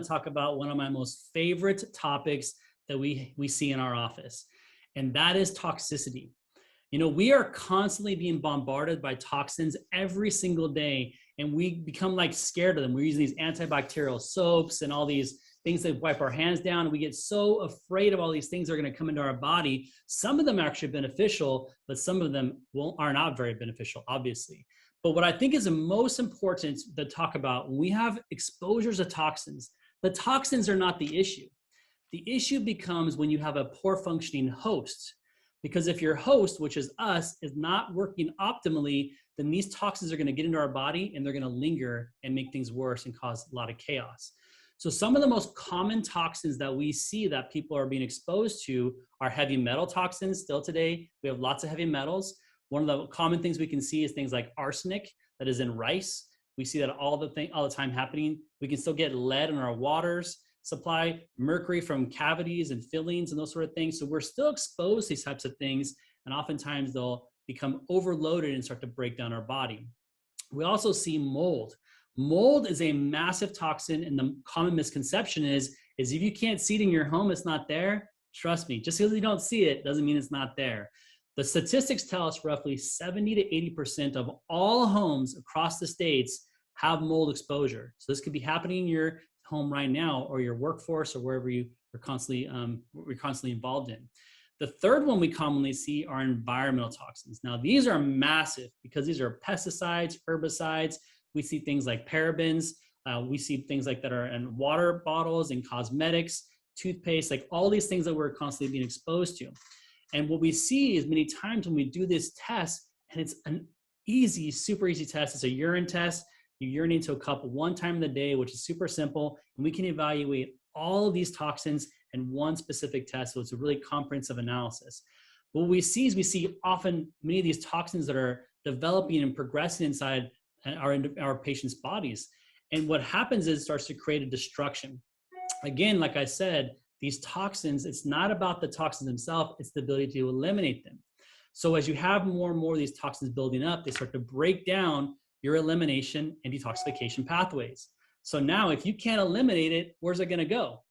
to talk about one of my most favorite topics that we see in our office, and that is toxicity. You know, we are constantly being bombarded by toxins every single day, and we become like scared of them. We're using these antibacterial soaps and all these things that wipe our hands down. And we get so afraid of all these things that are going to come into our body. Some of them are actually beneficial, but some of them are not very beneficial, obviously. But what I think is the most important to talk about when we have exposures of toxins, the toxins are not the issue. The issue becomes when you have a poor functioning host. Because if your host, which is us, is not working optimally, then these toxins are going to get into our body and they're going to linger and make things worse and cause a lot of chaos. So some of the most common toxins that we see that people are being exposed to are heavy metal toxins. Still today, we have lots of heavy metals. One of the common things we can see is things like arsenic that is in rice. We see that all the time happening. We can still get lead in our waters supply, mercury from cavities and fillings and those sort of things. So we're still exposed to these types of things, and oftentimes they'll become overloaded and start to break down our body. We also see mold. Mold is a massive toxin, and the common misconception is if you can't see it in your home, it's not there. Trust me, just because you don't see it doesn't mean it's not there. The statistics tell us roughly 70 to 80% of all homes across the states have mold exposure. So this could be happening in your home right now, or your workforce, or wherever you're constantly involved in. The third one we commonly see are environmental toxins. Now, these are massive because these are pesticides, herbicides. We see things like parabens. We see things like that are in water bottles and cosmetics, toothpaste, like all these things that we're constantly being exposed to. And what we see is many times when we do this test, and it's an easy, super easy test. It's a urine test. You urinate into a cup one time in the day, which is super simple. And we can evaluate all of these toxins in one specific test. So it's a really comprehensive analysis. What we see is we see often many of these toxins that are developing and progressing inside our patients' bodies. And what happens is it starts to create a destruction. Again, like I said, these toxins, it's not about the toxins themselves, it's the ability to eliminate them. So as you have more and more of these toxins building up, they start to break down your elimination and detoxification pathways. So now if you can't eliminate it, where's it going to go?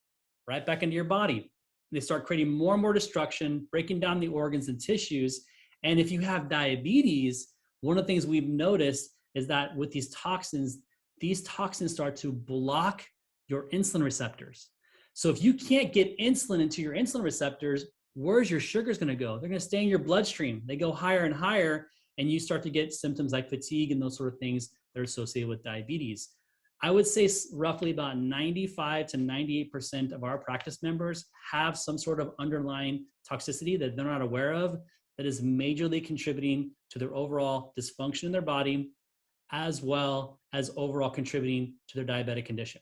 Right back into your body. They start creating more and more destruction, breaking down the organs and tissues. And if you have diabetes, one of the things we've noticed is that with these toxins start to block your insulin receptors. So if you can't get insulin into your insulin receptors, where's your sugars going to go? They're going to stay in your bloodstream. They go higher and higher, and you start to get symptoms like fatigue and those sort of things that are associated with diabetes. I would say roughly about 95 to 98% of our practice members have some sort of underlying toxicity that they're not aware of that is majorly contributing to their overall dysfunction in their body, as well as overall contributing to their diabetic condition.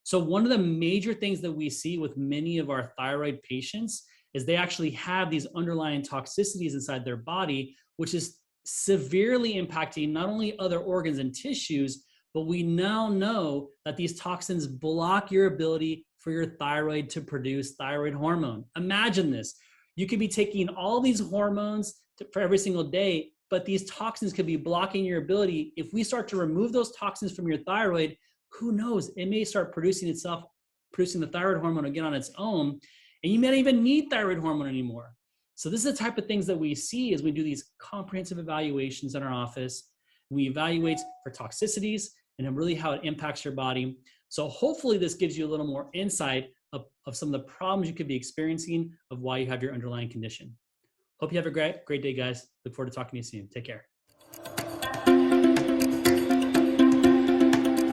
So one of the major things that we see with many of our thyroid patients is they actually have these underlying toxicities inside their body, which is severely impacting not only other organs and tissues, but we now know that these toxins block your ability for your thyroid to produce thyroid hormone. Imagine this. You could be taking all these hormones for every single day, but these toxins could be blocking your ability. If we start to remove those toxins from your thyroid, who knows? It may start producing the thyroid hormone again on its own, and you may not even need thyroid hormone anymore. So this is the type of things that we see as we do these comprehensive evaluations in our office. We evaluate for toxicities and really how it impacts your body. So hopefully this gives you a little more insight of some of the problems you could be experiencing of why you have your underlying condition. Hope you have a great day, guys. Look forward to talking to you soon. Take care.